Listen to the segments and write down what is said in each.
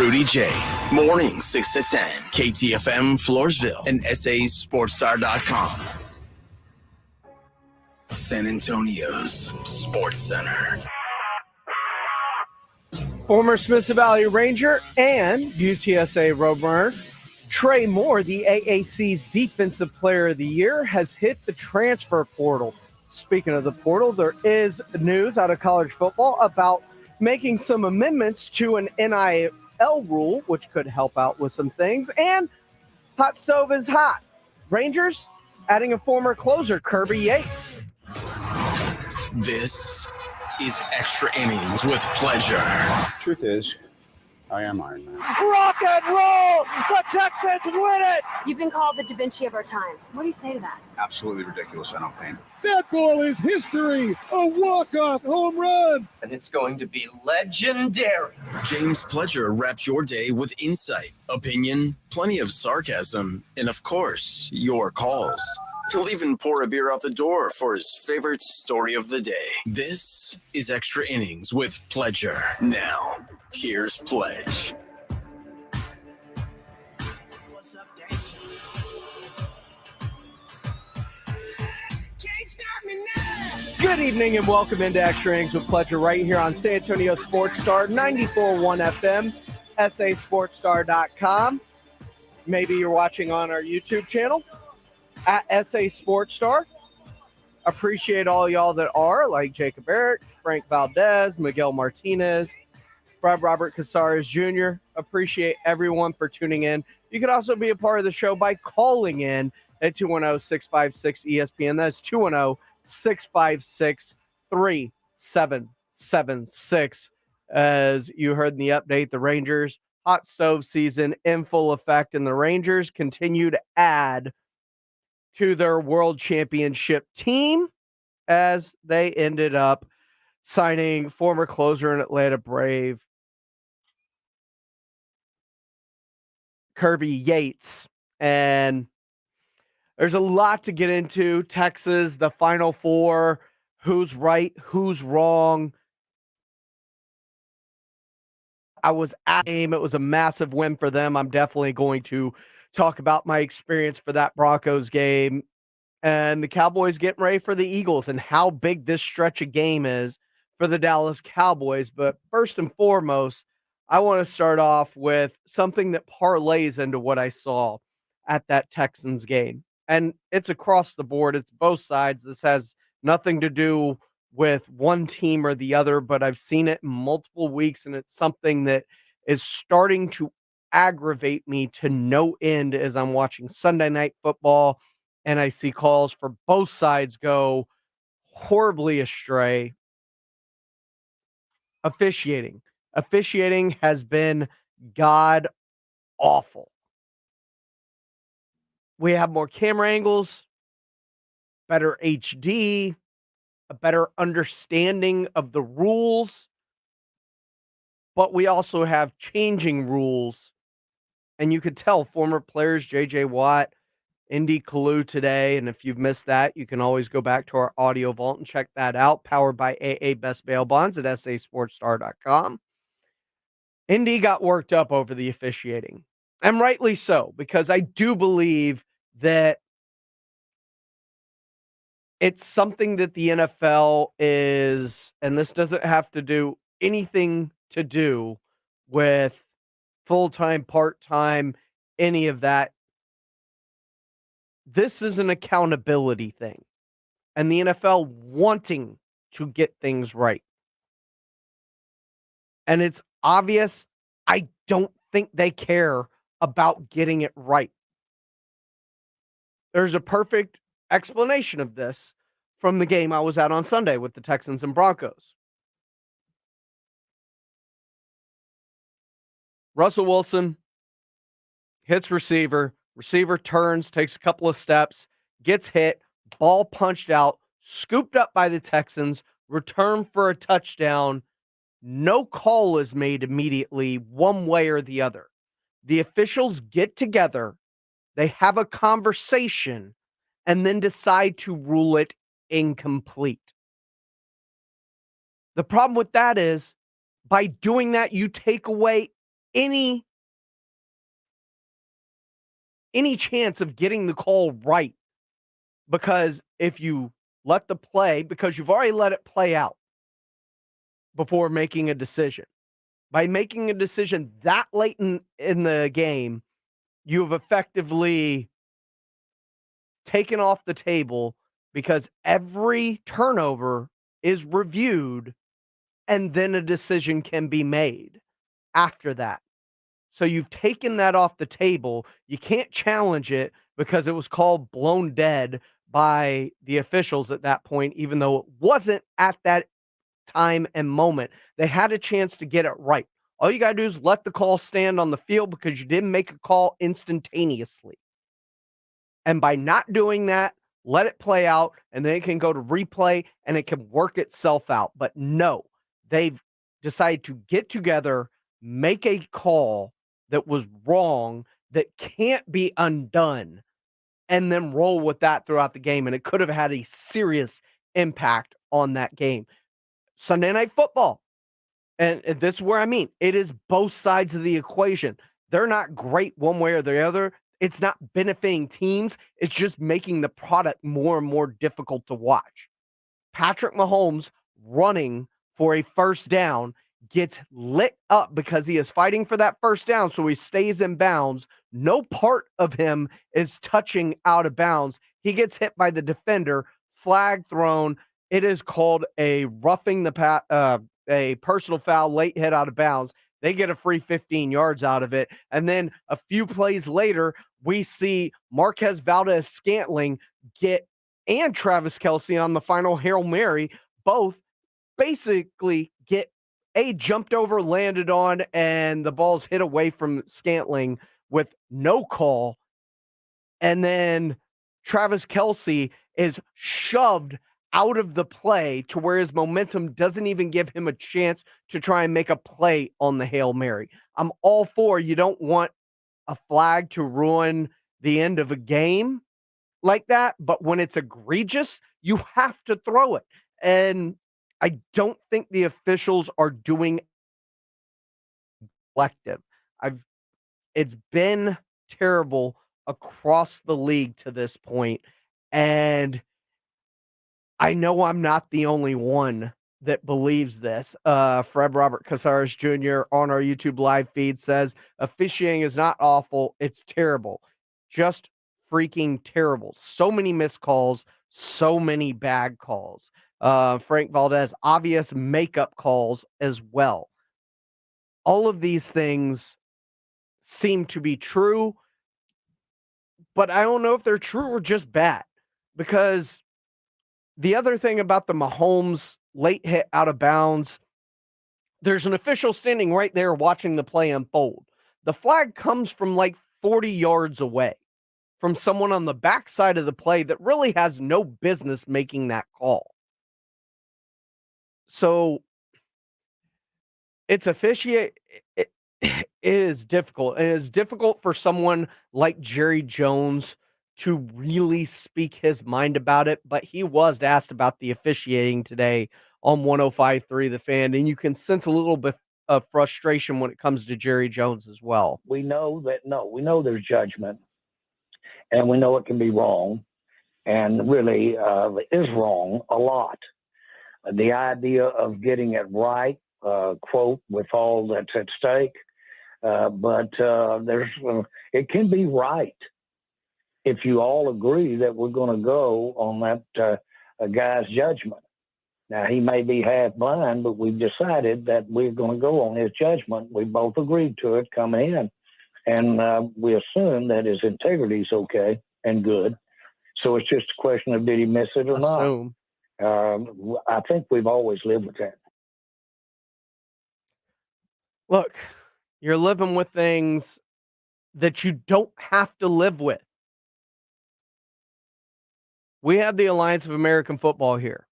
Rudy J. Morning 6 to 10. KTFM Floresville and SASportsStar.com. San Antonio's Sports Center. Former Smiths Valley Ranger and UTSA Roadrunner Trey Moore, the AAC's Defensive Player of the Year, has hit the transfer portal. Speaking of the portal, there is news out of college football about making some amendments to an NIL rule, which could help out with some things. And hot stove is hot. Rangers adding a former closer, Kirby Yates. This is Extra Innings with Pleasure. Truth is, I am Iron Man. Rock and roll! The Texans win it! You've been called the Da Vinci of our time. What do you say to that? Absolutely ridiculous. I don't paint. That goal is history. A walk-off home run. And it's going to be legendary. James Pledger wraps your day with insight, opinion, plenty of sarcasm, and of course, your calls. He'll even pour a beer out the door for his favorite story of the day. This is Extra Innings with Pledger. Now, here's Pledge. Good evening and welcome into Extra Innings with Pledger right here on San Antonio Sports Star, 94.1 FM, SASportsStar.com. Maybe you're watching on our YouTube channel at SA Sports Star. Appreciate all y'all that are, like Jacob Eric, Frank Valdez, Miguel Martinez, Robert Casares Jr. Appreciate everyone for tuning in. You can also be a part of the show by calling in at 210-656-ESPN. That's 210-656-3776. As you heard in the update, the Rangers hot stove season in full effect, and the Rangers continue to add to their world championship team as they ended up signing former closer and Atlanta Brave Kirby Yates. And there's a lot to get into. Texas, the Final Four, who's right, who's wrong. I was at the game. It was a massive win for them. I'm definitely going to talk about my experience for that Broncos game and the Cowboys getting ready for the Eagles and how big this stretch of game is for the Dallas Cowboys. But first and foremost, I want to start off with something that parlays into what I saw at that Texans game. And it's across the board. It's both sides. This has nothing to do with one team or the other, but I've seen it in multiple weeks, and it's something that is starting to aggravate me to no end as I'm watching Sunday Night Football and I see calls for both sides go horribly astray. Officiating has been god awful. We have more camera angles, better HD, a better understanding of the rules, but we also have changing rules. And you could tell former players, J.J. Watt, Indy Kalu today, and if you've missed that, you can always go back to our audio vault and check that out, powered by AA Best Bail Bonds at SASportsStar.com. Indy got worked up over the officiating, and rightly so, because I do believe that it's something that the NFL is, and this doesn't have to do anything to do with full-time, part-time, any of that. This is an accountability thing, and the NFL wanting to get things right. And it's obvious I don't think they care about getting it right. There's a perfect explanation of this from the game I was at on Sunday with the Texans and Broncos. Russell Wilson hits receiver turns, takes a couple of steps, gets hit, ball punched out, scooped up by the Texans, returned for a touchdown. No call is made immediately one way or the other. The officials get together, they have a conversation, and then decide to rule it incomplete. The problem with that is, by doing that, you take away any chance of getting the call right, because if you let the play, because you've already let it play out before making a decision. By making a decision that late in the game, you have effectively taken off the table, because every turnover is reviewed and then a decision can be made after that. So you've taken that off the table. You can't challenge it because it was called blown dead by the officials at that point, even though it wasn't at that time and moment. They had a chance to get it right. All you got to do is let the call stand on the field because you didn't make a call instantaneously. And by not doing that, let it play out, and then it can go to replay and it can work itself out. But no, they've decided to get together, make a call that was wrong, that can't be undone, and then roll with that throughout the game. And it could have had a serious impact on that game. Sunday Night Football. And this is where I mean, it is both sides of the equation. They're not great one way or the other. It's not benefiting teams. It's just making the product more and more difficult to watch. Patrick Mahomes running for a first down gets lit up because he is fighting for that first down, so he stays in bounds. No part of him is touching out of bounds. He gets hit by the defender, flag thrown. It is called a roughing the a personal foul, late hit out of bounds. They get a free 15 yards out of it. And then a few plays later, we see Marquez Valdez-Scantling and Travis Kelce on the final Hail Mary, both basically get jumped over, landed on, and the ball's hit away from Scantling with no call. And then Travis Kelce is shoved out of the play to where his momentum doesn't even give him a chance to try and make a play on the Hail Mary. I'm all for, you don't want a flag to ruin the end of a game like that, but when it's egregious, you have to throw it. And I don't think the officials are doing collective. It's been terrible across the league to this point, and I know I'm not the only one that believes this. Fred Robert Casares Jr. on our YouTube live feed says, officiating is not awful, it's terrible. Just freaking terrible. So many missed calls, so many bad calls. Frank Valdez, obvious makeup calls as well. All of these things seem to be true, but I don't know if they're true or just bad, because the other thing about the Mahomes late hit out of bounds, there's an official standing right there watching the play unfold. The flag comes from like 40 yards away from someone on the backside of the play that really has no business making that call. So it's it is difficult. It is difficult for someone like Jerry Jones to really speak his mind about it, but he was asked about the officiating today on 105.3 The Fan, and you can sense a little bit of frustration when it comes to Jerry Jones as well. We know there's judgment, and we know it can be wrong, and really is wrong a lot. The idea of getting it right, quote, with all that's at stake, but it can be right if you all agree that we're going to go on that guy's judgment. Now, he may be half blind, but we've decided that we're going to go on his judgment. We both agreed to it coming in, and we assume that his integrity is okay and good. So it's just a question of, did he miss it or not? I think we've always lived with that. Look, you're living with things that you don't have to live with. We had the Alliance of American Football here.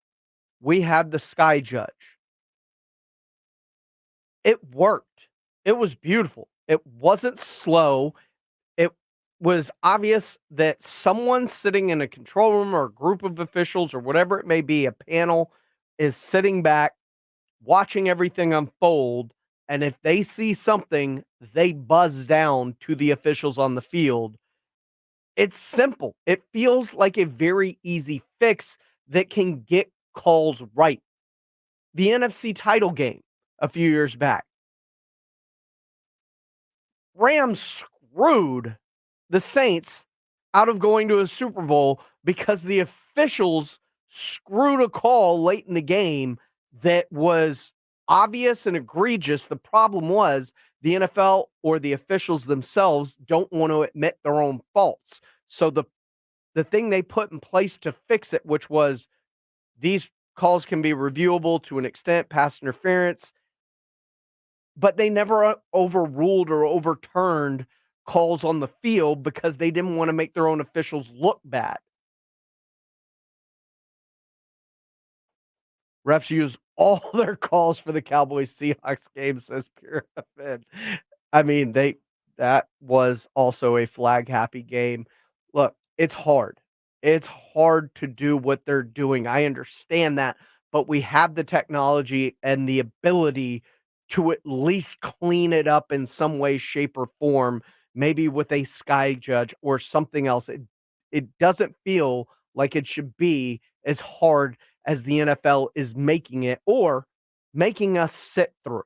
We had the Sky Judge. It worked. It was beautiful. It wasn't slow. It was obvious that someone sitting in a control room or a group of officials or whatever it may be, a panel, is sitting back, watching everything unfold And if they see something, they buzz down to the officials on the field. It's simple. It feels like a very easy fix that can get calls right. The NFC title game a few years back, Rams screwed the Saints out of going to a Super Bowl because the officials screwed a call late in the game that was obvious and egregious. The problem was the NFL or the officials themselves don't want to admit their own faults. So the thing they put in place to fix it, which was these calls can be reviewable to an extent, pass interference, but they never overruled or overturned calls on the field because they didn't want to make their own officials look bad. Refs use all their calls for the Cowboys Seahawks game, says Pyramid. I mean, that was also a flag happy game. Look, it's hard. It's hard to do what they're doing. I understand that, but we have the technology and the ability to at least clean it up in some way, shape, or form, maybe with a sky judge or something else. It doesn't feel like it should be as hard as the NFL is making it or making us sit through.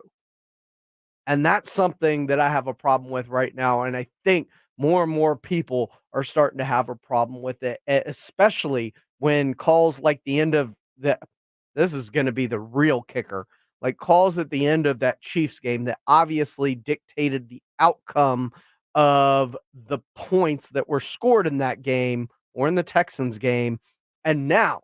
And that's something that I have a problem with right now. And I think more and more people are starting to have a problem with it, especially when calls like the end of this is going to be the real kicker, like calls at the end of that Chiefs game that obviously dictated the outcome of the points that were scored in that game or in the Texans game. And now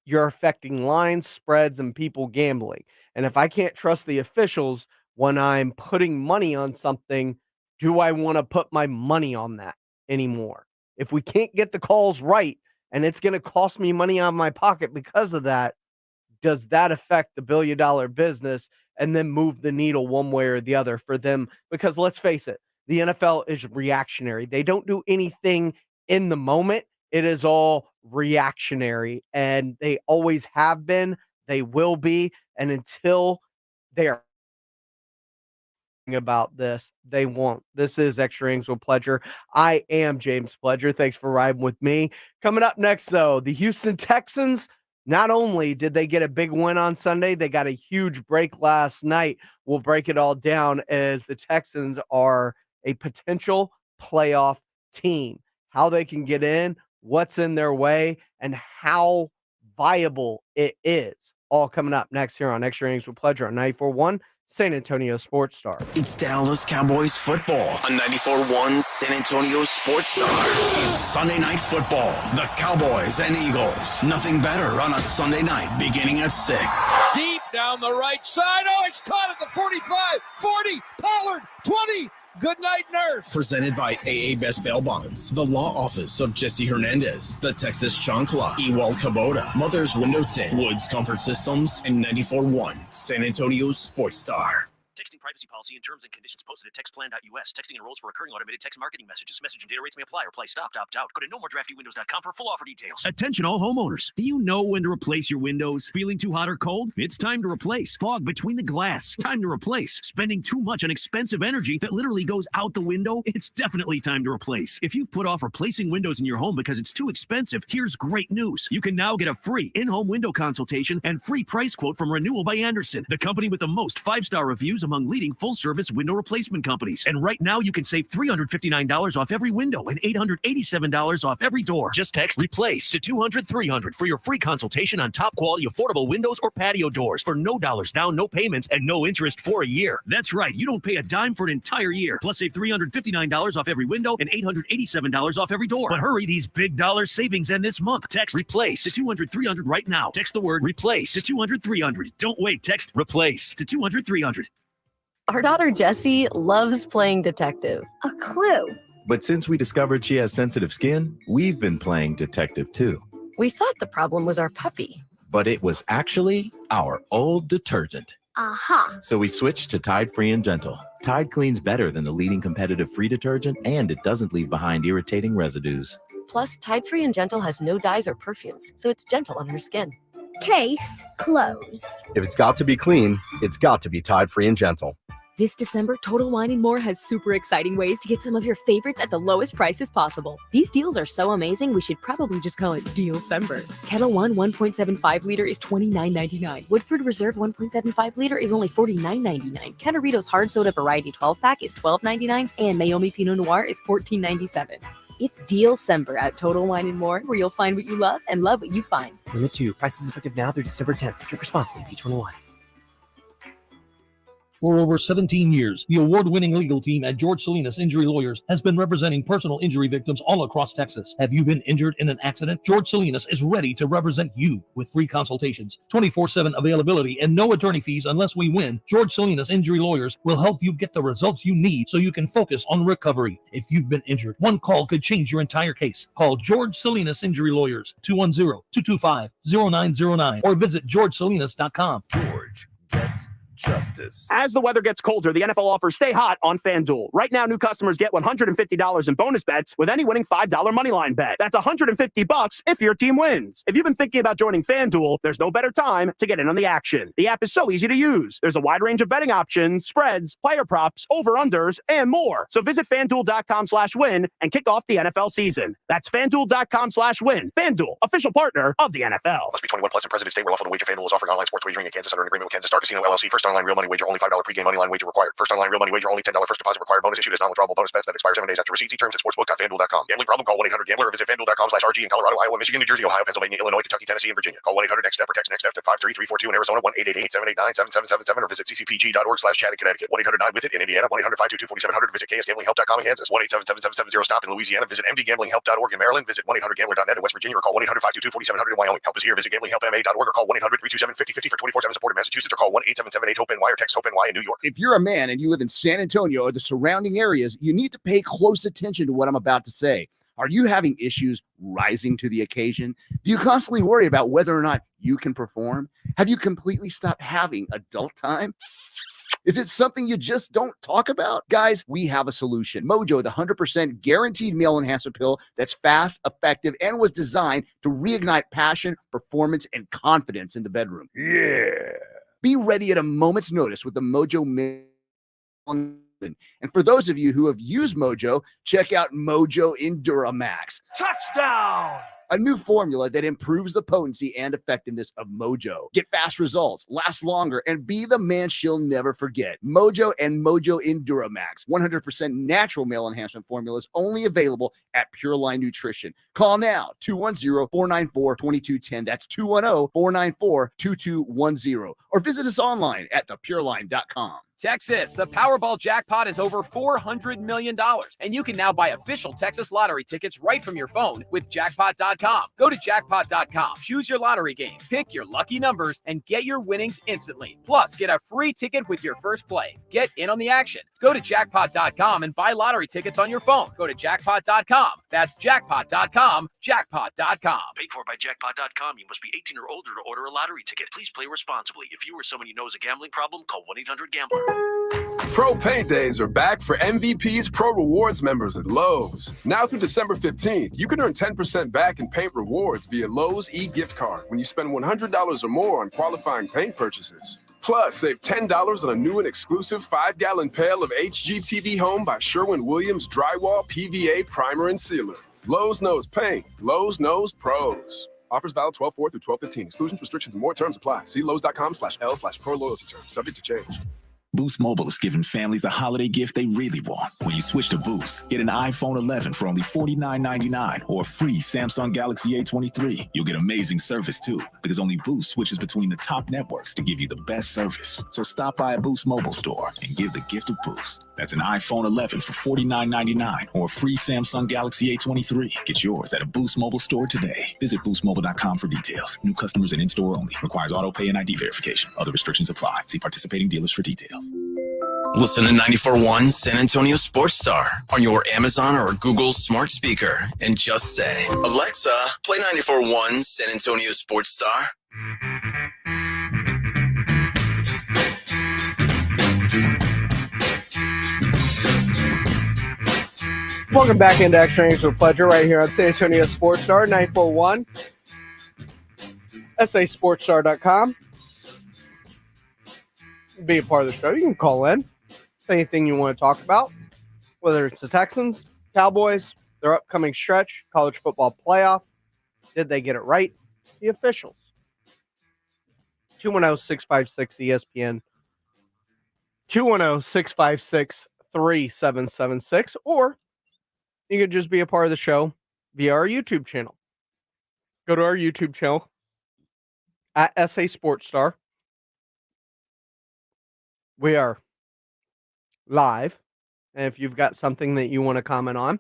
you're affecting lines, spreads, and people gambling. And if I can't trust the officials when I'm putting money on something, do I want to put my money on that anymore? If we can't get the calls right and it's going to cost me money out of my pocket because of that, does that affect the billion-dollar business and then move the needle one way or the other for them? Because let's face it, the NFL is reactionary. They don't do anything in the moment. It is all reactionary, and they always have been. They will be, and until they are about this, they won't. This is Extra Innings with Pledger. I am James Pledger. Thanks for riding with me. Coming up next, though, the Houston Texans. Not only did they get a big win on Sunday, they got a huge break last night. We'll break it all down as the Texans are a potential playoff team. How they can get in, what's in their way, and how viable it is. All coming up next here on Extra Innings with Pledger on 94.1 San Antonio Sports Star. It's Dallas Cowboys football on 94.1 San Antonio Sports Star. It's Sunday Night Football. The Cowboys and Eagles. Nothing better on a Sunday night beginning at 6. Deep down the right side. Oh, it's caught at the 45, 40, Pollard, 20. Good night, nurse. Presented by AA Best Bail Bonds, the law office of Jesse Hernandez, the Texas Chancla, Ewald Kubota, Mother's Window Tint, Woods Comfort Systems, and 94.1 San Antonio Sports Star. Texting privacy policy and terms and conditions posted at textplan.us. Texting enrolls for recurring automated text marketing messages. Message and data rates may apply. Reply stop, opt out. Go to nomoredraftywindows.com for full offer details. Attention all homeowners. Do you know when to replace your windows? Feeling too hot or cold? It's time to replace. Fog between the glass. Time to replace. Spending too much on expensive energy that literally goes out the window? It's definitely time to replace. If you've put off replacing windows in your home because it's too expensive, here's great news. You can now get a free in-home window consultation and free price quote from Renewal by Andersen, the company with the most 5-star reviews among leading full-service window replacement companies. And right now you can save $359 off every window and $887 off every door. Just text REPLACE to 200-300 for your free consultation on top quality affordable windows or patio doors for no dollars down, no payments, and no interest for a year. That's right, you don't pay a dime for an entire year. Plus save $359 off every window and $887 off every door. But hurry, these big dollar savings end this month. Text REPLACE to 200-300 right now. Text the word REPLACE to 200-300. Don't wait, text REPLACE to 200-300. Our daughter Jessie loves playing detective. A clue. But since we discovered she has sensitive skin, we've been playing detective too. We thought the problem was our puppy. But it was actually our old detergent. Aha. So we switched to Tide Free and Gentle. Tide cleans better than the leading competitive free detergent, and it doesn't leave behind irritating residues. Plus, Tide Free and Gentle has no dyes or perfumes, so it's gentle on her skin. Case closed. If it's got to be clean, it's got to be Tide Free and Gentle. This December, Total Wine & More has super exciting ways to get some of your favorites at the lowest prices possible. These deals are so amazing, we should probably just call it Deal-cember. Kettle One 1.75 liter is $29.99. Woodford Reserve 1.75 liter is only $49.99. Canaritos Hard Soda Variety 12-pack is $12.99. And Naomi Pinot Noir is $14.97. It's Deal-cember at Total Wine & More, where you'll find what you love and love what you find. Limit 2. Prices effective now through December 10th. Drink responsibly. B21. For over 17 years, the award-winning legal team at George Salinas Injury Lawyers has been representing personal injury victims all across Texas. Have you been injured in an accident? George Salinas is ready to represent you with free consultations, 24/7 availability, and no attorney fees unless we win. George Salinas Injury Lawyers will help you get the results you need so you can focus on recovery. If you've been injured, one call could change your entire case. Call George Salinas Injury Lawyers, 210-225-0909, or visit georgesalinas.com. George gets justice. As the weather gets colder, the NFL offers Stay Hot on FanDuel. Right now, new customers get $150 in bonus bets with any winning $5 moneyline bet. That's $150 if your team wins. If you've been thinking about joining FanDuel, there's no better time to get in on the action. The app is so easy to use. There's a wide range of betting options, spreads, player props, over-unders, and more. So visit FanDuel.com/win and kick off the NFL season. That's FanDuel.com/win. FanDuel, official partner of the NFL. Must be 21 plus in President's Day. We're lawful to wager. FanDuel is offering online sports wagering in Kansas under an agreement with Kansas Star Casino LLC. First online real money wager, only $5 pregame money line wager required. First online real money wager, only $10 first deposit required. Bonus issued as non-withdrawable bonus bets that expire 7 days after receipt. See terms at sportsbook.fanduel.com. Gambling problem? Call 1-800-GAMBLER or visit fanduel.com/RG in Colorado, Iowa, Michigan, New Jersey, Ohio, Pennsylvania, Illinois, Kentucky, Tennessee, and Virginia. Call 1-800-NEXT-STEP or text NEXT-STEP at 53342 in Arizona, 1-888-789-7777 or visit ccpg.org/chat in Connecticut. 1-800-9-WITH-IT in Indiana, 1-800-522-4700. Visit ksgamblinghelp.com in Kansas, 1-877-770-STOP in Louisiana. Visit mdgamblinghelp.org in Maryland. Visit 1-800-GAMBLER.net in West Virginia or call 1-800-522-4700 in Wyoming. Help is here. Visit gamblinghelpma.org or call 1-800-327-5050 for 24/7 support in Massachusetts or call 1-877-8-HOPE-NY or text HOPE-NY in New York. If you're a man and you live in San Antonio or the surrounding areas, you need to pay close attention to what I'm about to say. Are you having issues rising to the occasion? Do you constantly worry about whether or not you can perform? Have you completely stopped having adult time? Is it something you just don't talk about? Guys, we have a solution. Mojo, the 100% guaranteed male enhancement pill that's fast, effective, and was designed to reignite passion, performance, and confidence in the bedroom. Yeah. Be ready at a moment's notice with the Mojo Male. And for those of you who have used Mojo, check out Mojo Enduramax. Touchdown! A new formula that improves the potency and effectiveness of Mojo. Get fast results, last longer, and be the man she'll never forget. Mojo and Mojo Enduramax. 100% natural male enhancement formulas only available at Pure Line Nutrition. Call now, 210-494-2210. That's 210-494-2210. Or visit us online at thepureline.com. Texas, the Powerball jackpot is over $400 million, and you can now buy official Texas lottery tickets right from your phone with jackpot.com. Go to jackpot.com, choose your lottery game, pick your lucky numbers, and get your winnings instantly. Plus, get a free ticket with your first play. Get in on the action. Go to jackpot.com and buy lottery tickets on your phone. Go to jackpot.com. That's jackpot.com, jackpot.com. Paid for by jackpot.com. You must be 18 or older to order a lottery ticket. Please play responsibly. If you or someone you know has a gambling problem, call 1-800-GAMBLER. Pro Pay Days are back for MVP's Pro Rewards members at Lowe's. Now through December 15th, you can earn 10% back in paint rewards via Lowe's e-gift card when you spend $100 or more on qualifying paint purchases. Plus, save $10 on a new and exclusive 5-gallon pail of HGTV Home by Sherwin-Williams Drywall PVA Primer and Sealer. Lowe's knows paint. Lowe's knows pros. Offers valid 12/4 through 12/15. Exclusions, restrictions, and more terms apply. See Lowe's.com/L/pro loyalty terms. Subject to change. Boost Mobile is giving families the holiday gift they really want. When you switch to Boost, get an iPhone 11 for only $49.99 or a free Samsung Galaxy A23. You'll get amazing service too, because only Boost switches between the top networks to give you the best service. So stop by a Boost Mobile store and give the gift of Boost. That's an iPhone 11 for $49.99 or a free Samsung Galaxy A23. Get yours at a Boost Mobile store today. Visit boostmobile.com for details. New customers and in-store only. Requires auto pay and ID verification. Other restrictions apply. See participating dealers for details. Listen to 94.1 San Antonio Sports Star on your Amazon or Google smart speaker and just say, Alexa, play 94.1 San Antonio Sports Star. Welcome back into Extra Innings with Pleasure right here on San Antonio Sports Star 94.1. sasportstar.com. Be a part of the show. You can call in. Anything you want to talk about, whether it's the Texans, Cowboys, their upcoming stretch, college football playoff. Did they get it right? The officials. 210-656-ESPN. 210-656-3776. Or you could just be a part of the show via our YouTube channel. Go to our YouTube channel at SA Sports Star. We are live. And if you've got something that you want to comment on,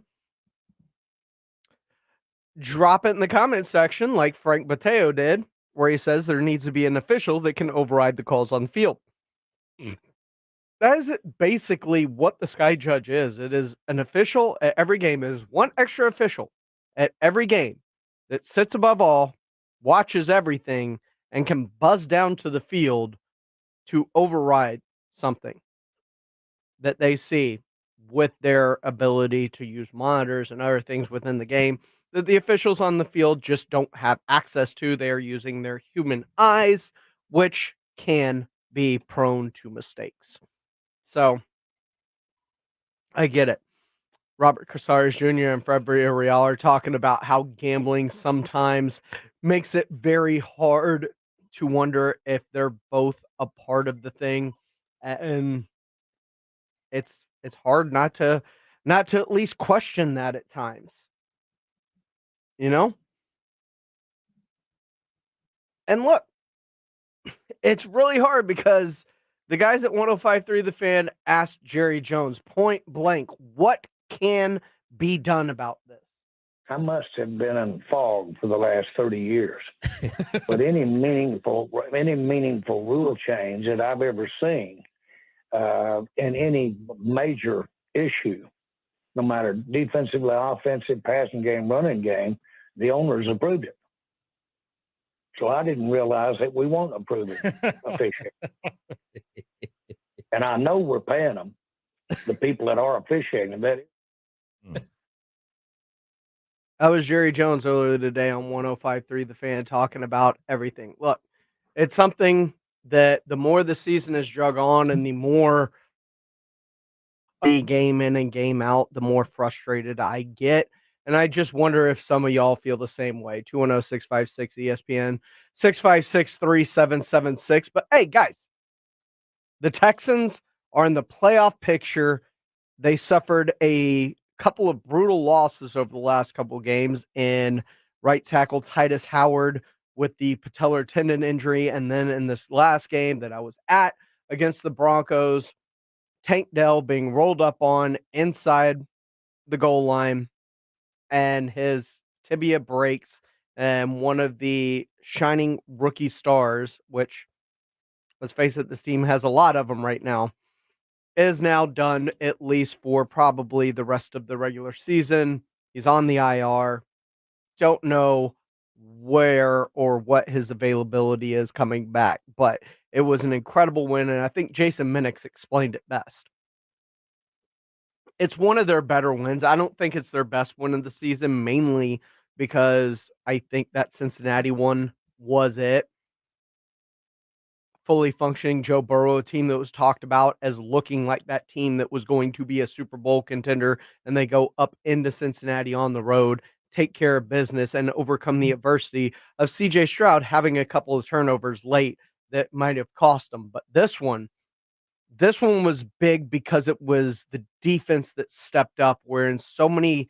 drop it in the comment section like Frank Mateo did, where he says there needs to be an official that can override the calls on the field. That is basically what the Sky Judge is. It is an official at every game. It is one extra official at every game that sits above all, watches everything, and can buzz down to the field to override something that they see with their ability to use monitors and other things within the game that the officials on the field just don't have access to. They are using their human eyes, which can be prone to mistakes. So, I get it. Robert Casares Jr. and Fred Villarreal are talking about how gambling sometimes makes it very hard to wonder if they're both a part of the thing. And it's hard not to at least question that at times. You know? And look, it's really hard because the guys at 105.3 The Fan asked Jerry Jones point blank, what can be done about this? I must have been in fog for the last 30 years. But any meaningful rule change that I've ever seen in any major issue, no matter defensively, offensive, passing game, running game, the owners approved it. So I didn't realize that we won't approve it officially. And I know we're paying them, the people that are officiating. That was Jerry Jones earlier today on 105.3 The Fan talking about everything. Look, it's something that the more the season has drug on and the more game in and game out, the more frustrated I get. And I just wonder if some of y'all feel the same way. 210-656-ESPN, 656-3776. But hey, guys, the Texans are in the playoff picture. They suffered a couple of brutal losses over the last couple of games in right tackle Titus Howard with the patellar tendon injury. And then in this last game that I was at against the Broncos, Tank Dell being rolled up on inside the goal line and his tibia breaks, and one of the shining rookie stars, which, let's face it, this team has a lot of them right now, is now done at least for probably the rest of the regular season. He's on the IR. Don't know where or what his availability is coming back, but it was an incredible win, and I think Jason Minix explained it best. It's one of their better wins. I don't think it's their best win of the season, mainly because I think that Cincinnati one was it. Fully functioning Joe Burrow, a team that was talked about as looking like that team that was going to be a Super Bowl contender, and they go up into Cincinnati on the road, take care of business, and overcome the adversity of CJ Stroud having a couple of turnovers late that might have cost them. But this one was big because it was the defense that stepped up, where in so many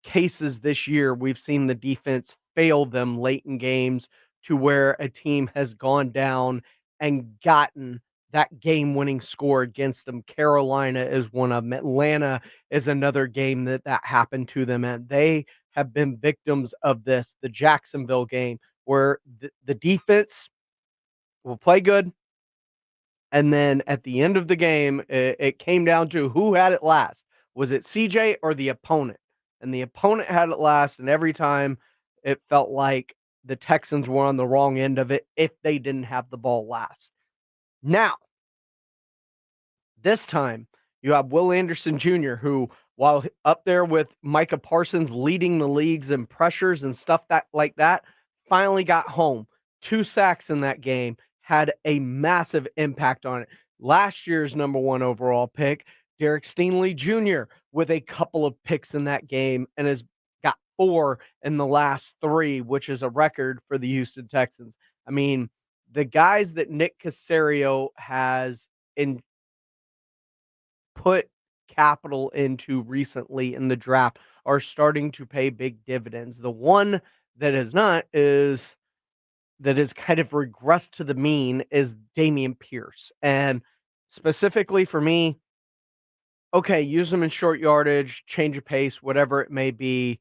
cases this year, we've seen the defense fail them late in games to where a team has gone down and gotten that game-winning score against them. Carolina is one of them. Atlanta is another game that happened to them, and they have been victims of this. The Jacksonville game, where the defense will play good, and then at the end of the game, it came down to who had it last. Was it CJ or the opponent? And the opponent had it last, and every time it felt like the Texans were on the wrong end of it if they didn't have the ball last. Now, this time, you have Will Anderson Jr., who, while up there with Micah Parsons leading the leagues in pressures and stuff like that, finally got home. 2 sacks in that game had a massive impact on it. Last year's number 1 overall pick, Derek Stingley Jr., with a couple of picks in that game and has got 4 in the last 3, which is a record for the Houston Texans. I mean, the guys that Nick Caserio has put capital into recently in the draft are starting to pay big dividends. The one that has not is that has kind of regressed to the mean is Dameon Pierce. And specifically for me, okay, use him in short yardage, change of pace, whatever it may be,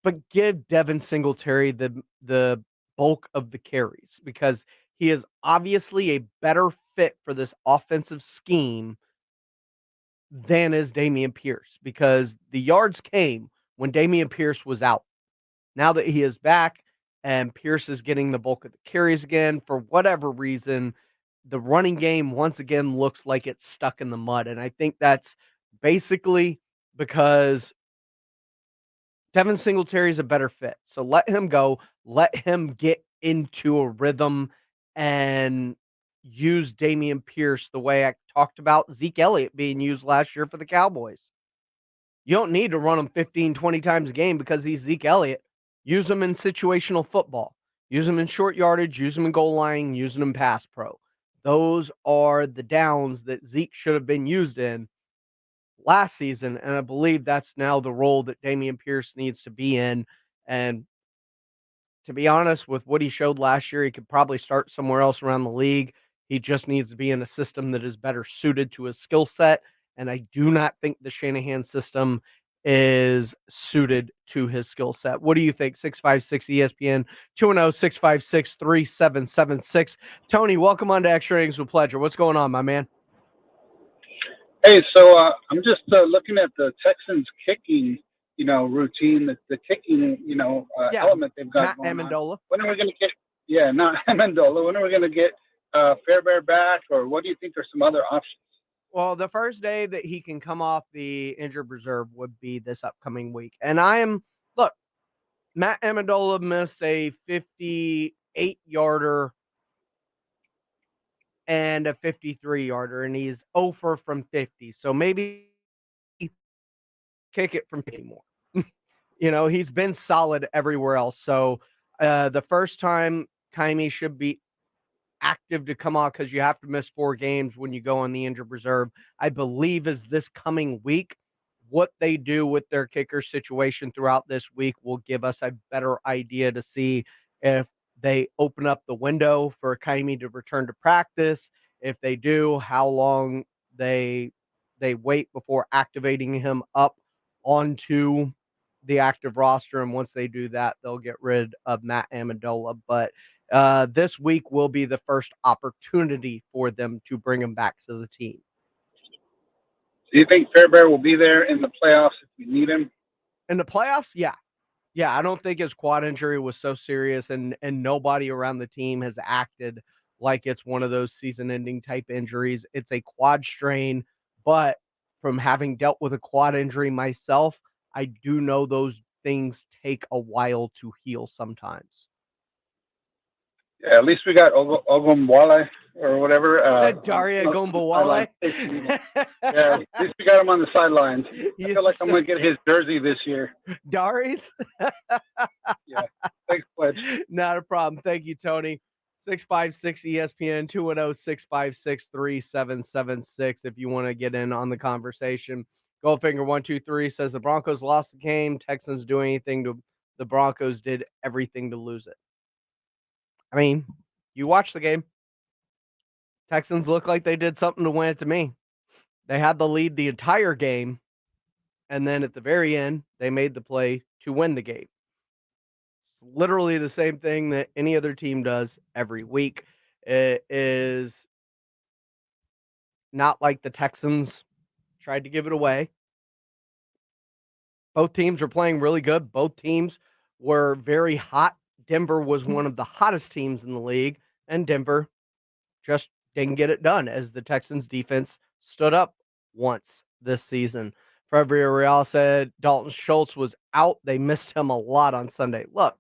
but give Devin Singletary the bulk of the carries because he is obviously a better fit for this offensive scheme than is Dameon Pierce because the yards came when Dameon Pierce was out. Now that he is back and Pierce is getting the bulk of the carries again, for whatever reason, the running game once again looks like it's stuck in the mud. And I think that's basically because Devin Singletary is a better fit. So let him go, let him get into a rhythm and use Dameon Pierce the way I talked about Zeke Elliott being used last year for the Cowboys. You don't need to run him 15, 20 times a game because he's Zeke Elliott. Use him in situational football. Use him in short yardage. Use him in goal line. Use him in pass pro. Those are the downs that Zeke should have been used in last season, and I believe that's now the role that Dameon Pierce needs to be in. And to be honest, with what he showed last year, he could probably start somewhere else around the league. He just needs to be in a system that is better suited to his skill set. And I do not think the Shanahan system is suited to his skill set. What do you think? 656 ESPN 210-656-3776. Tony, welcome on to Extra Innings with Pleasure. What's going on, my man? Hey, so I'm just looking at the Texans kicking, routine, the kicking, element they've got Matt going Amendola. on. When are we going to get? Yeah, not Amendola. When are we going to get Fairbairn back, or what do you think are some other options? Well, the first day that he can come off the injured reserve would be this upcoming week. And look, Matt Amendola missed a 58-yarder and a 53-yarder, and he's 0 from 50. So maybe kick it from 50 more. He's been solid everywhere else. So the first time Kaimi should be active to come out because you have to miss 4 games when you go on the injured reserve, I believe is this coming week. What they do with their kicker situation throughout this week will give us a better idea to see if they open up the window for Kaimi to return to practice. If they do, how long they wait before activating him up onto the active roster. And once they do that, they'll get rid of Matt Amendola. But this week will be the first opportunity for them to bring him back to the team. Do you think Fairbairn will be there in the playoffs if we need him? In the playoffs? Yeah. Yeah, I don't think his quad injury was so serious, and nobody around the team has acted like it's one of those season-ending type injuries. It's a quad strain, but from having dealt with a quad injury myself, I do know those things take a while to heal sometimes. Yeah, at least we got Ogumbwale or whatever. Daria Gombawale. Yeah, at least we got him on the sidelines. I feel like I'm going to get his jersey this year. Darius? Yeah, thanks, Pledge. Not a problem. Thank you, Tony. 656 ESPN 210-656-3776 if you want to get in on the conversation. Goldfinger123 says the Broncos lost the game. Texans do anything to the Broncos did everything to lose it. I mean, you watch the game. Texans look like they did something to win it to me. They had the lead the entire game, and then at the very end, they made the play to win the game. It's literally the same thing that any other team does every week. It is not like the Texans tried to give it away. Both teams were playing really good. Both teams were very hot. Denver was one of the hottest teams in the league, and Denver just didn't get it done as the Texans defense stood up once this season. February Real said Dalton Schultz was out. They missed him a lot on Sunday. Look,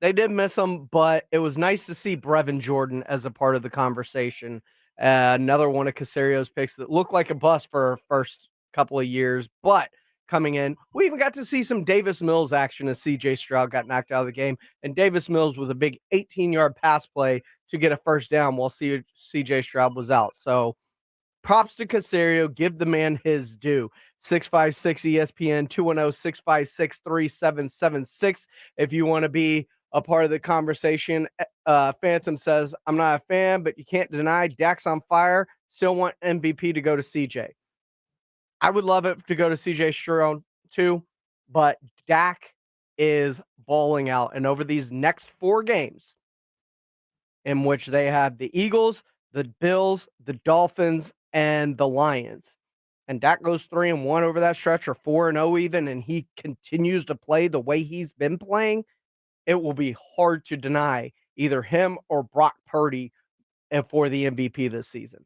They did miss him, but it was nice to see Brevin Jordan as a part of the conversation. Another one of Casario's picks that looked like a bust for first couple of years, but coming in, we even got to see some Davis Mills action as CJ Stroud got knocked out of the game, and Davis Mills with a big 18-yard pass play to get a first down while CJ Stroud was out. So props to Casario. Give the man his due. 656 ESPN 210-656-3776. If you want to be a part of the conversation, Phantom says, I'm not a fan, but you can't deny Dak's on fire. Still want MVP to go to CJ. I would love it to go to CJ Stroud too, but Dak is balling out. And over these next 4 games, in which they have the Eagles, the Bills, the Dolphins, and the Lions. And Dak goes 3-1 over that stretch, or 4-0 even, and he continues to play the way he's been playing. It will be hard to deny either him or Brock Purdy for the MVP this season.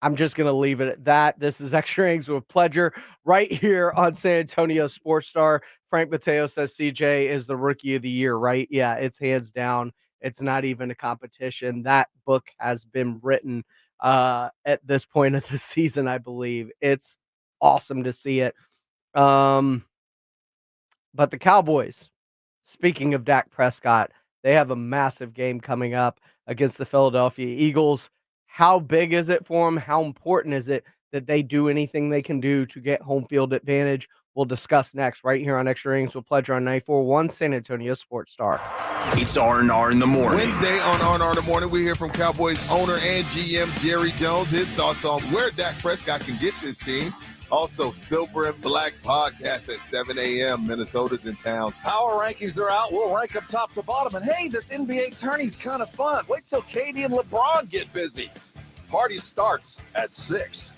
I'm just going to leave it at that. This is Extra Innings with Pledger right here on San Antonio Sports Star. Frank Mateo says CJ is the rookie of the year, right? Yeah, it's hands down. It's not even a competition. That book has been written at this point of the season, I believe. It's awesome to see it. But the Cowboys, speaking of Dak Prescott, they have a massive game coming up against the Philadelphia Eagles. How big is it for them? How important is it that they do anything they can do to get home field advantage? We'll discuss next right here on Extra Innings with Pledger on 94.1 San Antonio Sports Star. It's R&R in the morning. Wednesday on R&R in the morning, we hear from Cowboys owner and GM Jerry Jones. His thoughts on where Dak Prescott can get this team. Also, Silver and Black podcast at 7 a.m. Minnesota's in town. Power rankings are out. We'll rank them top to bottom. And hey, this NBA tourney's kind of fun. Wait till KD and LeBron get busy. Party starts at 6.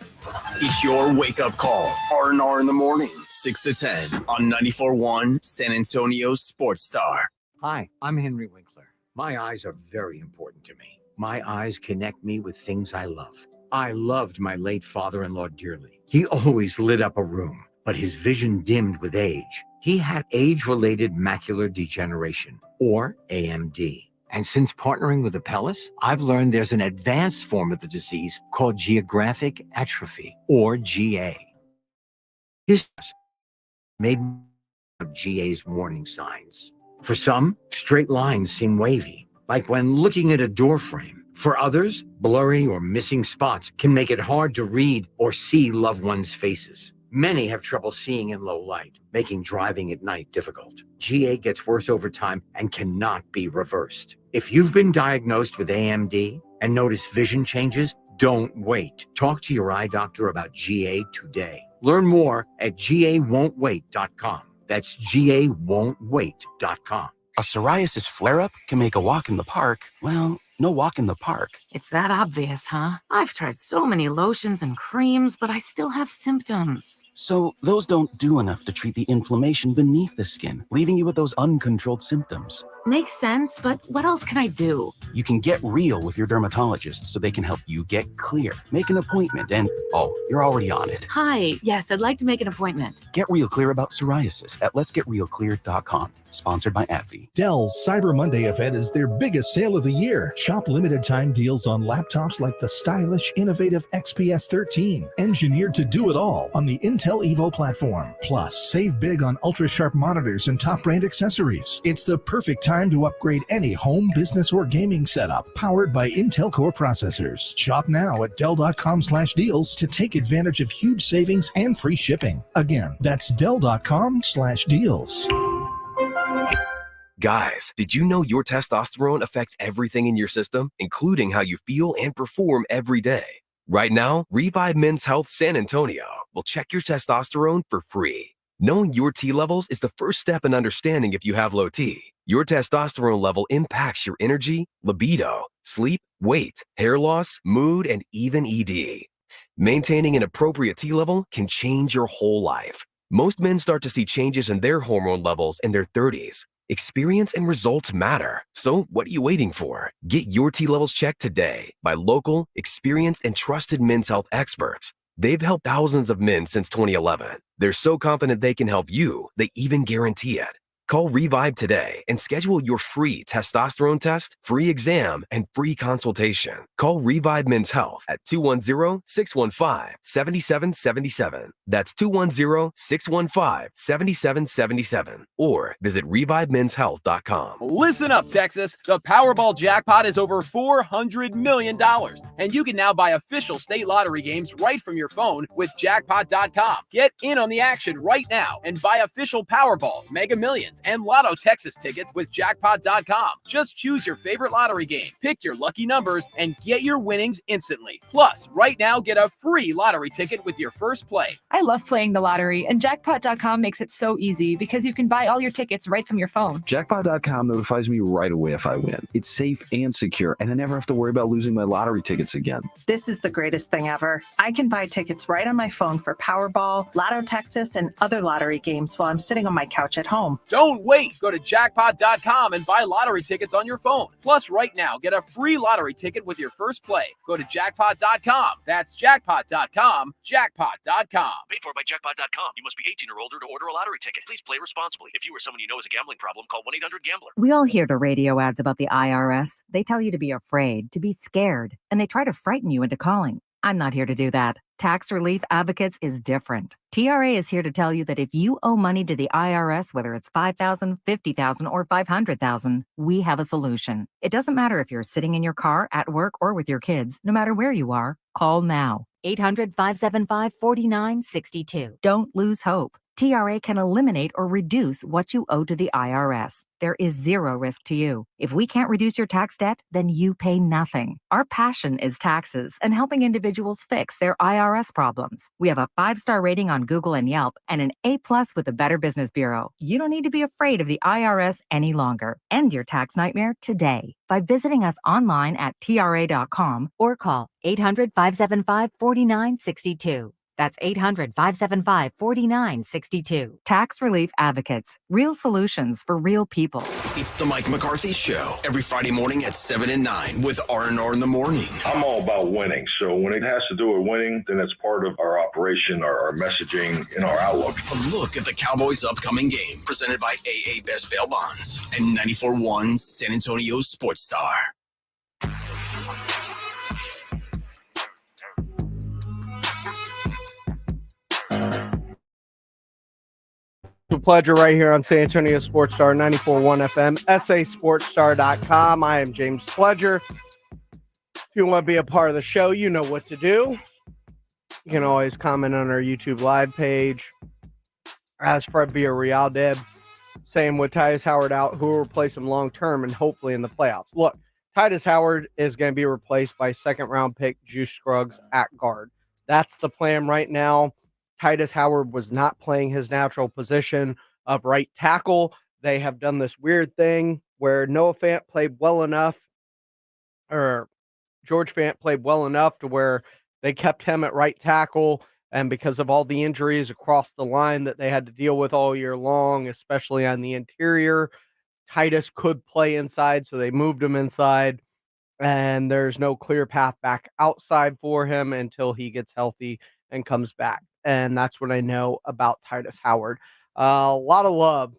It's your wake-up call. R&R in the morning, 6 to 10 on 94.1 San Antonio Sports Star. Hi, I'm Henry Winkler. My eyes are very important to me. My eyes connect me with things I love. I loved my late father-in-law dearly. He always lit up a room, but his vision dimmed with age. He had age-related macular degeneration, or AMD. And since partnering with Apellis, I've learned there's an advanced form of the disease called geographic atrophy, or GA. His made of GA's warning signs. For some, straight lines seem wavy, like when looking at a door frame. For others, blurry or missing spots can make it hard to read or see loved ones' faces. Many have trouble seeing in low light, making driving at night difficult. GA gets worse over time and cannot be reversed. If you've been diagnosed with AMD and notice vision changes, don't wait. Talk to your eye doctor about GA today. Learn more at GAWon'tWait.com. That's GAWon'tWait.com. A psoriasis flare-up can make a walk in the park, well, no walk in the park. It's that obvious, huh? I've tried so many lotions and creams, but I still have symptoms. So those don't do enough to treat the inflammation beneath the skin, leaving you with those uncontrolled symptoms. Makes sense, but what else can I do? You can get real with your dermatologist so they can help you get clear. Make an appointment and, oh, you're already on it. Hi, yes, I'd like to make an appointment. Get real clear about psoriasis at letsgetrealclear.com. Sponsored by AbbVie. Dell's Cyber Monday event is their biggest sale of the year. Shop limited time deals on laptops like the stylish, innovative XPS 13, engineered to do it all on the Intel Evo platform. Plus, save big on ultra-sharp monitors and top brand accessories. It's the perfect time to upgrade any home, business, or gaming setup powered by Intel Core processors. Shop now at Dell.com/deals to take advantage of huge savings and free shipping. Again, that's Dell.com/deals. Guys, did you know your testosterone affects everything in your system, including how you feel and perform every day? Right now, Revive Men's Health San Antonio will check your testosterone for free. Knowing your T levels is the first step in understanding if you have low T. Your testosterone level impacts your energy, libido, sleep, weight, hair loss, mood, and even ED. Maintaining an appropriate T level can change your whole life. Most men start to see changes in their hormone levels in their 30s. Experience and results matter. So what are you waiting for? Get your T levels checked today by local, experienced, and trusted men's health experts. They've helped thousands of men since 2011. They're so confident they can help you, they even guarantee it. Call Revive today and schedule your free testosterone test, free exam, and free consultation. Call Revive Men's Health at 210-615-7777. That's 210-615-7777. Or visit revivemenshealth.com. Listen up, Texas. The Powerball jackpot is over $400 million, and you can now buy official state lottery games right from your phone with jackpot.com. Get in on the action right now and buy official Powerball, Mega Millions, and Lotto Texas tickets with jackpot.com. Just choose your favorite lottery game, pick your lucky numbers, and get your winnings instantly. Plus, right now, get a free lottery ticket with your first play. I love playing the lottery, and jackpot.com makes it so easy because you can buy all your tickets right from your phone. Jackpot.com notifies me right away if I win. It's safe and secure, and I never have to worry about losing my lottery tickets again. This is the greatest thing ever. I can buy tickets right on my phone for Powerball, Lotto Texas, and other lottery games while I'm sitting on my couch at home. Don't wait. Go to jackpot.com and buy lottery tickets on your phone. Plus, right now, get a free lottery ticket with your first play. Go to jackpot.com. That's jackpot.com. Jackpot.com. Paid for by jackpot.com. You must be 18 or older to order a lottery ticket. Please play responsibly. If you or someone you know has a gambling problem, call 1-800-GAMBLER. We all hear the radio ads about the IRS. They tell you to be afraid, to be scared, and they try to frighten you into calling. I'm not here to do that. Tax Relief Advocates is different. TRA is here to tell you that if you owe money to the IRS, whether it's $5,000, $50,000, or $500,000, we have a solution. It doesn't matter if you're sitting in your car, at work, or with your kids. No matter where you are, call now. 800-575-4962. Don't lose hope. TRA can eliminate or reduce what you owe to the IRS. There is zero risk to you. If we can't reduce your tax debt, then you pay nothing. Our passion is taxes and helping individuals fix their IRS problems. We have a 5-star rating on Google and Yelp and an A+ with the Better Business Bureau. You don't need to be afraid of the IRS any longer. End your tax nightmare today by visiting us online at TRA.com or call 800-575-4962. That's 800-575-4962. Tax Relief Advocates. Real solutions for real people. It's the Mike McCarthy Show every Friday morning at 7 and 9 with R&R in the morning. I'm all about winning. So when it has to do with winning, then it's part of our operation, our messaging, and our outlook. A look at the Cowboys' upcoming game presented by AA Best Bail Bonds and 94.1 San Antonio Sports Star. It's a pleasure right here on San Antonio Sports Star 94.1 FM, sasportstar.com. I am James Pledger. If you want to be a part of the show, you know what to do. You can always comment on our YouTube live page. As Fred Villarreal did, same with Tyus Howard out, who will replace him long-term and hopefully in the playoffs. Look, Tyus Howard is going to be replaced by second-round pick Juice Scruggs at guard. That's the plan right now. Tyus Howard was not playing his natural position of right tackle. They have done this weird thing where Noah Fant played well enough, or George Fant played well enough to where they kept him at right tackle. And because of all the injuries across the line that they had to deal with all year long, especially on the interior, Tyus could play inside, so they moved him inside. And there's no clear path back outside for him until he gets healthy and comes back. And that's what I know about Tyus Howard. A lot of love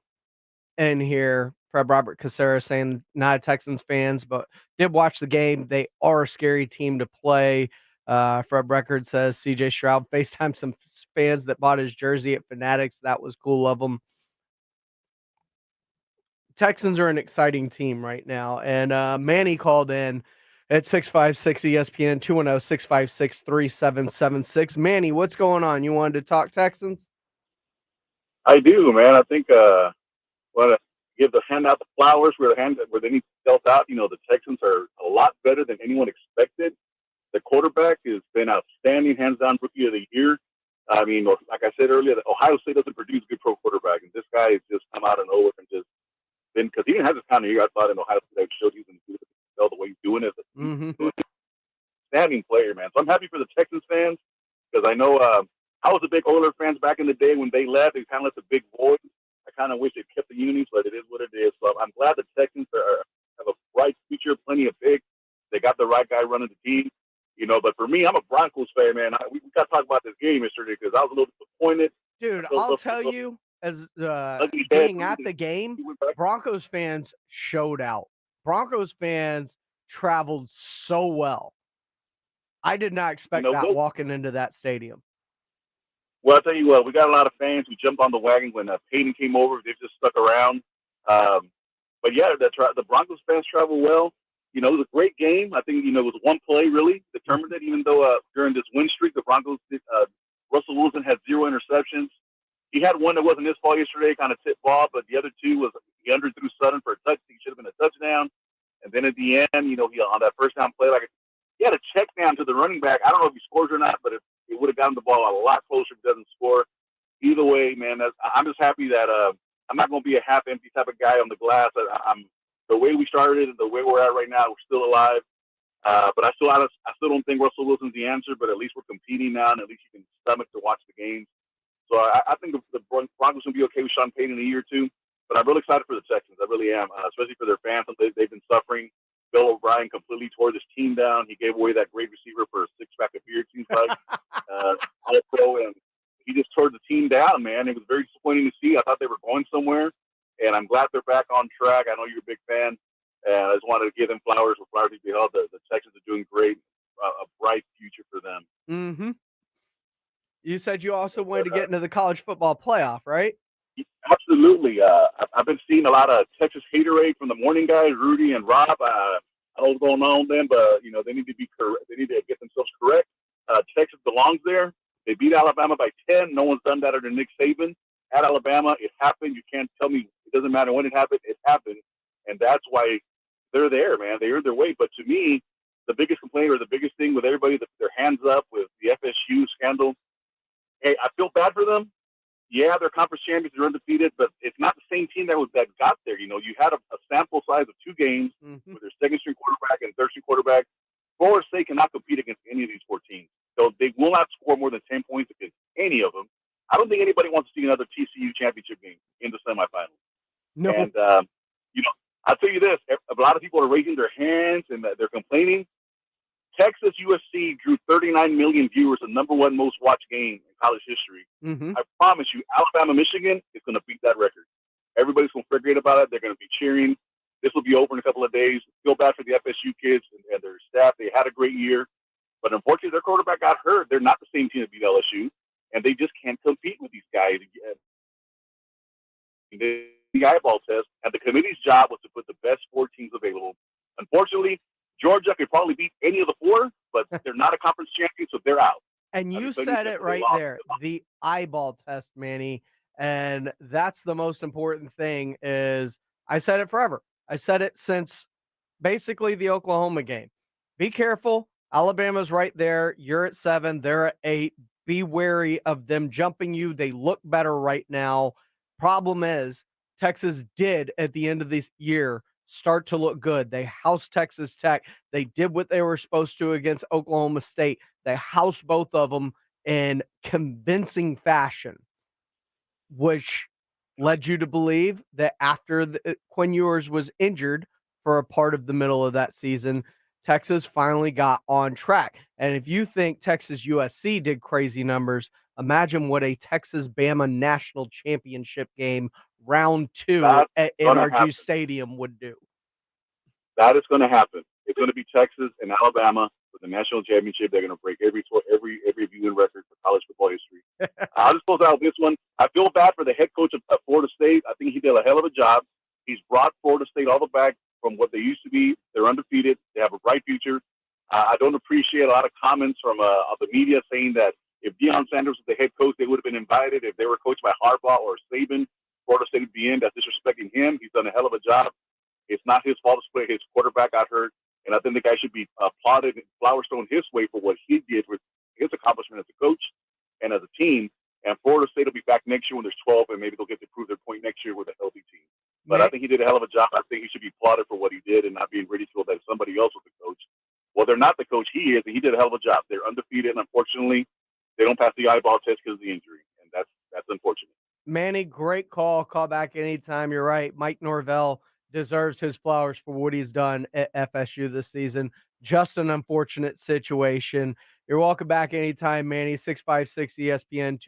in here. Fred Robert Caceres saying not a Texans fans, but did watch the game. They are a scary team to play. Fred Record says CJ Stroud FaceTime some fans that bought his jersey at Fanatics. That was cool of them. Texans are an exciting team right now. And Manny called in at 656 ESPN 210-656-3776. Manny, what's going on? You wanted to talk Texans? I do, man. I think want to give the hand out the flowers where they need dealt out. You know, the Texans are a lot better than anyone expected. The quarterback has been outstanding, hands down rookie of the year. I mean, like I said earlier, Ohio State doesn't produce good pro quarterback, and this guy has just come out of nowhere and just been, because he didn't have this kind of year. I thought in Ohio State they showed he was going to do it the way he's doing it. Standing player, man. So I'm happy for the Texans fans because I know I was a big Oilers fans back in the day when they left. They kind of left a big void. I kind of wish they kept the unis, but it is what it is. So I'm glad the Texans have a bright future, plenty of picks. They got the right guy running the team. You know, but for me, I'm a Broncos fan, man. We got to talk about this game yesterday because I was a little disappointed. Dude, I'll tell you, as Ugly being bad at the game, Broncos fans showed out. Broncos fans traveled so well. I did not expect that walking into that stadium. Well, I'll tell you what, we got a lot of fans who jumped on the wagon when Peyton came over. They just stuck around. But yeah, the Broncos fans travel well. You know, it was a great game. I think, you know, it was one play really determined it, even though during this win streak, the Broncos, Russell Wilson had 0 interceptions. He had one that wasn't his fault yesterday, kind of tip ball, but the other 2 was he underthrew Sutton for a touchdown. He should have been a touchdown. And then at the end, you know, he on that first down play, like he had a check down to the running back. I don't know if he scores or not, but it would have gotten the ball a lot closer if he doesn't score. Either way, man, I'm just happy that I'm not going to be a half-empty type of guy on the glass. The way we started and the way we're at right now, we're still alive. But I still don't think Russell Wilson's the answer, but at least we're competing now, and at least you can stomach to watch the games. So I think the Broncos will be okay with Sean Payton in a year or two. But I'm really excited for the Texans. I really am, especially for their fans. They've been suffering. Bill O'Brien completely tore this team down. He gave away that great receiver for a 6-pack of beer, it seems like. All-pro, and he just tore the team down, man. It was very disappointing to see. I thought they were going somewhere, and I'm glad they're back on track. I know you're a big fan. I just wanted to give them flowers where flowers need to be held. The Texans are doing great. A bright future for them. Mm-hmm. You said you also wanted to get into the college football playoff, right? Absolutely. I've been seeing a lot of Texas haterade from the morning guys, Rudy and Rob. I don't know what's going on with them, but you know they need to be correct. They need to get themselves correct. Texas belongs there. They beat Alabama by 10. No one's done that under Nick Saban. At Alabama, it happened. You can't tell me it doesn't matter when it happened. It happened, and that's why they're there, man. They earned their way. But to me, the biggest complaint or the biggest thing with everybody, their hands up with the FSU scandal. Hey, I feel bad for them. Yeah, they're conference champions, they're undefeated, but it's not the same team that got there. You know, you had a sample size of 2 games with their second-string quarterback and third-string quarterback. Florida State cannot compete against any of these 4 teams. So they will not score more than 10 points against any of them. I don't think anybody wants to see another TCU championship game in the semifinals. No. And, you know, I'll tell you this. A lot of people are raising their hands and they're complaining. Texas USC drew 39 million viewers, the #1 most watched game in college history. Mm-hmm. I promise you, Alabama, Michigan is going to beat that record. Everybody's going to feel great about it. They're going to be cheering. This will be over in a couple of days. Feel bad for the FSU kids and their staff. They had a great year, but unfortunately, their quarterback got hurt. They're not the same team that beat LSU, and they just can't compete with these guys. The eyeball test, and the committee's job was to put the best 4 teams available. Unfortunately, Georgia could probably beat any of the 4, but they're not a conference champion, so they're out. And you said it right there, the eyeball test, Manny. And that's the most important thing is I said it forever. I said it since basically the Oklahoma game. Be careful. Alabama's right there. You're at 7. They're at 8. Be wary of them jumping you. They look better right now. Problem is, Texas did at the end of this year start to look good. They housed Texas Tech. They did what they were supposed to against Oklahoma State. They housed both of them in convincing fashion, which led you to believe that after Quinn Ewers was injured for a part of the middle of that season, Texas finally got on track. And if you think Texas USC did crazy numbers, imagine what a Texas-Bama national championship game round 2 at NRG Stadium would do. That is going to happen. It's going to be Texas and Alabama with the national championship. They're going to break every viewing record for college football history. I'll just close out with this one. I feel bad for the head coach of Florida State. I think he did a hell of a job. He's brought Florida State all the back from what they used to be. They're undefeated. They have a bright future. I don't appreciate a lot of comments from the media saying that if Deion Sanders was the head coach, they would have been invited. If they were coached by Harbaugh or Saban, Florida State would be in. That's disrespecting him. He's done a hell of a job. It's not his fault his quarterback got hurt. And I think the guy should be applauded and flower thrown his way for what he did with his accomplishment as a coach and as a team. And Florida State will be back next year when there's 12, and maybe they'll get to prove their point next year with a healthy team. But I think he did a hell of a job. I think he should be applauded for what he did and not being ridiculed that somebody else was the coach. Well, they're not the coach. He is, and he did a hell of a job. They're undefeated, and unfortunately, they don't pass the eyeball test because of the injury, and that's unfortunate. Manny, great call. Call back anytime. You're right. Mike Norvell deserves his flowers for what he's done at FSU this season. Just an unfortunate situation. You're welcome back anytime, Manny. 656 ESPN,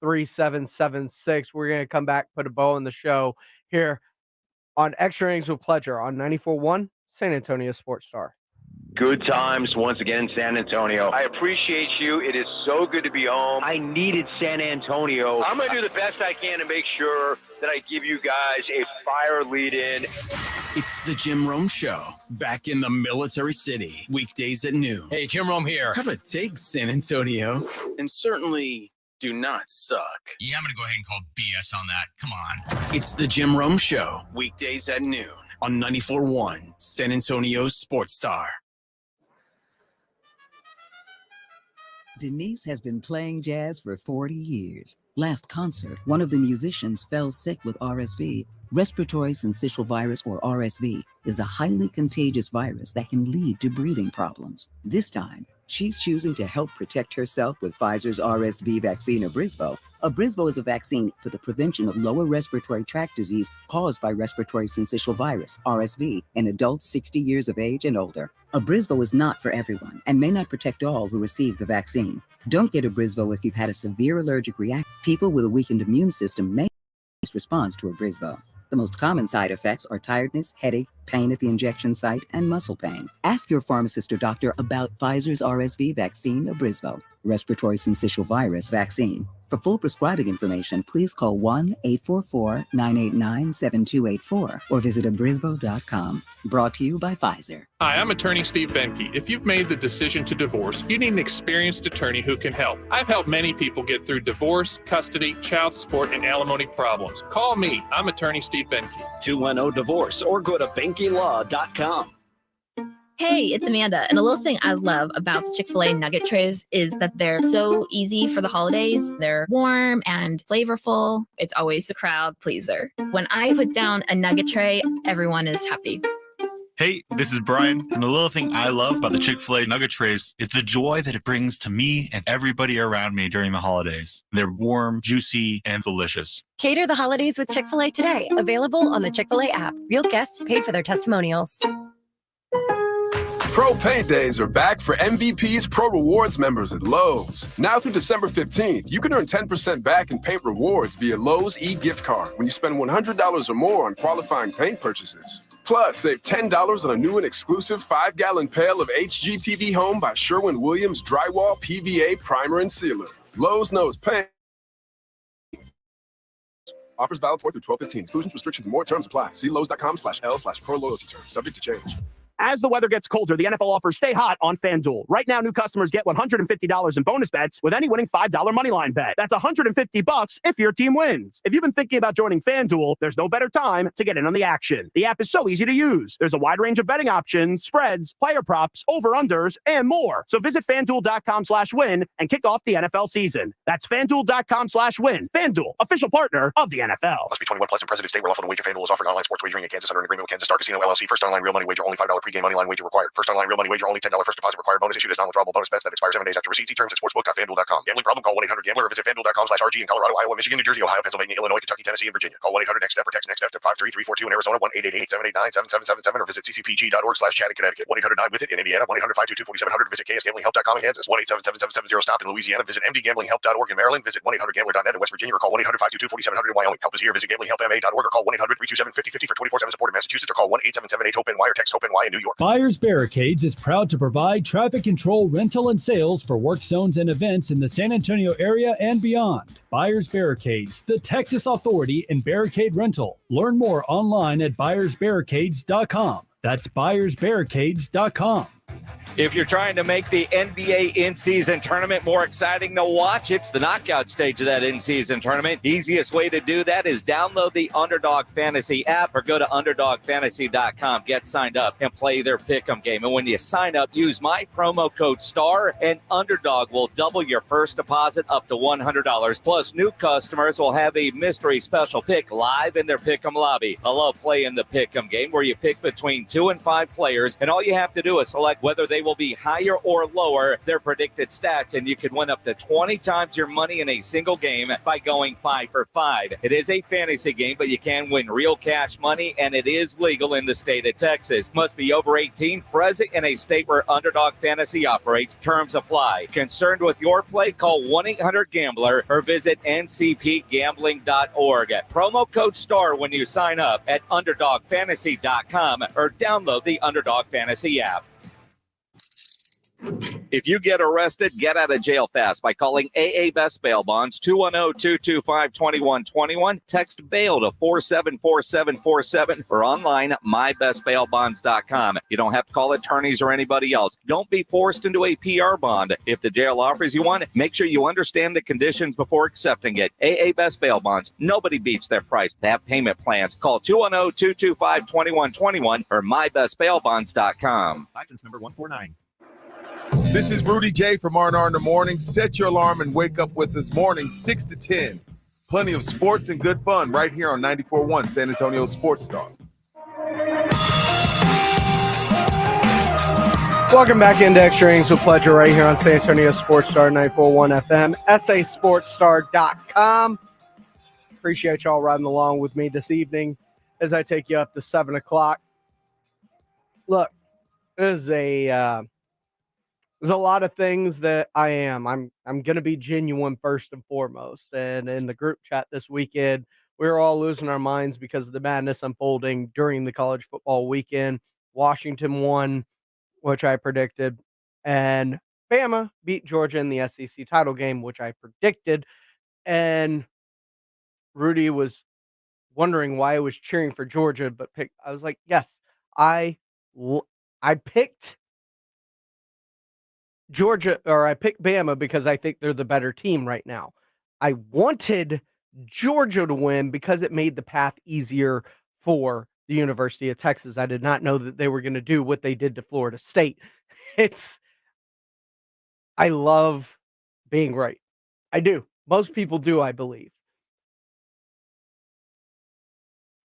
3776. We're going to come back, put a bow on the show here on Extra Innings with Pleasure on 94.1 San Antonio Sports Star. Good times once again in San Antonio. I appreciate you. It is so good to be home. I needed San Antonio. I'm going to do the best I can to make sure that I give you guys a fire lead-in. It's the Jim Rome Show, back in the Military City, weekdays at noon. Hey, Jim Rome here. Have a take, San Antonio, and certainly do not suck. Yeah, I'm going to go ahead and call BS on that. Come on. It's the Jim Rome Show, weekdays at noon on 94.1 San Antonio Sports Star. Denise has been playing jazz for 40 years. Last concert, one of the musicians fell sick with RSV. Respiratory syncytial virus, or RSV, is a highly contagious virus that can lead to breathing problems. This time, she's choosing to help protect herself with Pfizer's RSV vaccine, Abrysvo. Abrysvo is a vaccine for the prevention of lower respiratory tract disease caused by respiratory syncytial virus, RSV, in adults 60 years of age and older. Abrysvo is not for everyone and may not protect all who receive the vaccine. Don't get Abrysvo if you've had a severe allergic reaction. People with a weakened immune system may respond to Abrysvo. The most common side effects are tiredness, headache, pain at the injection site, and muscle pain. Ask your pharmacist or doctor about Pfizer's RSV vaccine, Abrysvo, respiratory syncytial virus vaccine. For full prescribing information, please call 1-844-989-7284 or visit abrysvo.com. Brought to you by Pfizer. Hi, I'm attorney Steve Benke. If you've made the decision to divorce, you need an experienced attorney who can help. I've helped many people get through divorce, custody, child support, and alimony problems. Call me. I'm attorney Steve Benke. 210-DIVORCE or go to BenkeLaw.com. Hey, it's Amanda, and a little thing I love about the Chick-fil-A nugget trays is that they're so easy for the holidays. They're warm and flavorful. It's always the crowd pleaser. When I put down a nugget tray, everyone is happy. Hey, this is Brian, and the little thing I love about the Chick-fil-A nugget trays is the joy that it brings to me and everybody around me during the holidays. They're warm, juicy, and delicious. Cater the holidays with Chick-fil-A today. Available on the Chick-fil-A app. Real guests paid for their testimonials. Pro Paint Days are back for MVP's Pro Rewards members at Lowe's. Now through December 15th, you can earn 10% back in paint rewards via Lowe's e-gift card when you spend $100 or more on qualifying paint purchases. Plus, save $10 on a new and exclusive 5-gallon pail of HGTV Home by Sherwin-Williams Drywall PVA Primer and Sealer. Lowe's knows paint. Offers valid 4 through 12/15. Exclusions, restrictions, and more terms apply. See Lowe's.com/L/pro loyalty terms. Subject to change. As the weather gets colder, the NFL offers stay hot on FanDuel. Right now, new customers get $150 in bonus bets with any winning $5 moneyline bet. That's $150 if your team wins. If you've been thinking about joining FanDuel, there's no better time to get in on the action. The app is so easy to use. There's a wide range of betting options, spreads, player props, over-unders, and more. So visit FanDuel.com/win and kick off the NFL season. That's FanDuel.com/win. FanDuel, official partner of the NFL. Must be 21 plus and present state where lawful to wager. FanDuel is offering online sports wagering in Kansas under an agreement with Kansas Star Casino LLC. First online real money wager, only $5 pregame money line wager required. First online real money wager, only $10 first deposit required. Bonus issued as non-withdrawable bonus bets that expire 7 days after receipt. See terms at sportsbook.fanduel.com. Gambling problem? Call 1-800-GAMBLER or visit FanDuel.com/RG in Colorado, Iowa, Michigan, New Jersey, Ohio, Pennsylvania, Illinois, Kentucky, Tennessee, and Virginia. Call 1-800-NEXT-STEP or text NEXT-STEP to 53342 in Arizona, 1-888-789-7777 or visit ccpg.org/chat in Connecticut. 1-800-9-WITH-IT in Indiana, 1-800-522-4700. Visit KSGamblingHelp.com in Kansas, 1-877-770-STOP in Louisiana. Visit mdgamblinghelp.org in Maryland. Visit 1-800-GAMBLER.net in West Virginia or call 1-800-522-4700 in Wyoming. Help is here. Visit gamblinghelpma.org or call 1-800-327-5050 for 24/7 support in Massachusetts or call 1-877-8-HOPE-NY or text HOPE-NY in New York. Buyers Barricades is proud to provide traffic control, rental, and sales for work zones and events in the San Antonio area and beyond. Buyers Barricades, the Texas authority in barricade rental. Learn more online at buyersbarricades.com. That's buyersbarricades.com. If you're trying to make the NBA in-season tournament more exciting to watch, it's the knockout stage of that in-season tournament. Easiest way to do that is download the Underdog Fantasy app or go to UnderdogFantasy.com. Get signed up and play their pick'em game. And when you sign up, use my promo code STAR, and Underdog will double your first deposit up to $100. Plus, new customers will have a mystery special pick live in their pick'em lobby. I love playing the pick'em game where you pick between 2 and 5 players, and all you have to do is select whether they will will be higher or lower their predicted stats, and you can win up to 20 times your money in a single game by going 5 for 5. It is a fantasy game, but you can win real cash money, and it is legal in the state of Texas. Must be over 18, present in a state where Underdog Fantasy operates. Terms apply. Concerned with your play? Call 1-800-GAMBLER or visit ncpgambling.org. Promo code STAR when you sign up at UnderdogFantasy.com or download the Underdog Fantasy app. If you get arrested, get out of jail fast by calling AA Best Bail Bonds, 210-225-2121. Text bail to 474747 or online mybestbailbonds.com. You don't have to call attorneys or anybody else. Don't be forced into a PR bond. If the jail offers you one, make sure you understand the conditions before accepting it. AA Best Bail Bonds. Nobody beats their price. They have payment plans. Call 210-225-2121 or mybestbailbonds.com. License number 149. This is Rudy J from R&R in the Morning. Set your alarm and wake up with us morning 6 to 10. Plenty of sports and good fun right here on 94.1 San Antonio Sports Star. Welcome back into Extra Innings with Pleasure right here on San Antonio Sports Star 94.1 FM, sasportstar.com. Appreciate y'all riding along with me this evening as I take you up to 7 o'clock. Look, there's a lot of things that I'm going to be genuine first and foremost. And in the group chat this weekend, we were all losing our minds because of the madness unfolding during the college football weekend. Washington won, which I predicted, and Bama beat Georgia in the SEC title game, which I predicted. And Rudy was wondering why I was cheering for Georgia, but I was like, yes, I picked Georgia, or I picked Bama because I think they're the better team right now. I wanted Georgia to win because it made the path easier for the University of Texas. I did not know that they were going to do what they did to Florida State. I love being right. I do. Most people do, I believe.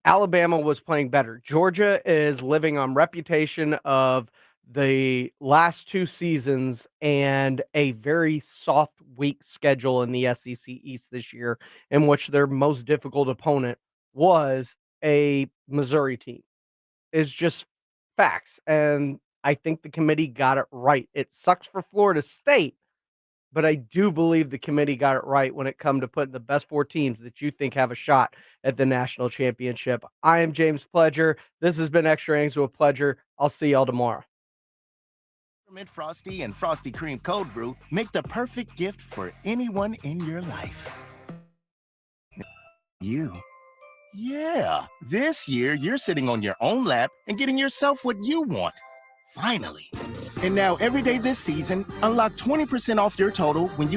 Alabama was playing better. Georgia is living on reputation of the last two seasons and a very soft, weak schedule in the SEC East this year, in which their most difficult opponent was a Missouri team. It's just facts. And I think the committee got it right. It sucks for Florida State, but I do believe the committee got it right when it comes to putting the best four teams that you think have a shot at the national championship. I am James Pledger. This has been Extra Innings with Pledger. I'll see y'all tomorrow. Mint Frosty and Frosty Cream Cold Brew make the perfect gift for anyone in your life. You. Yeah, this year you're sitting on your own lap and getting yourself what you want. Finally. And now every day this season, unlock 20% off your total when you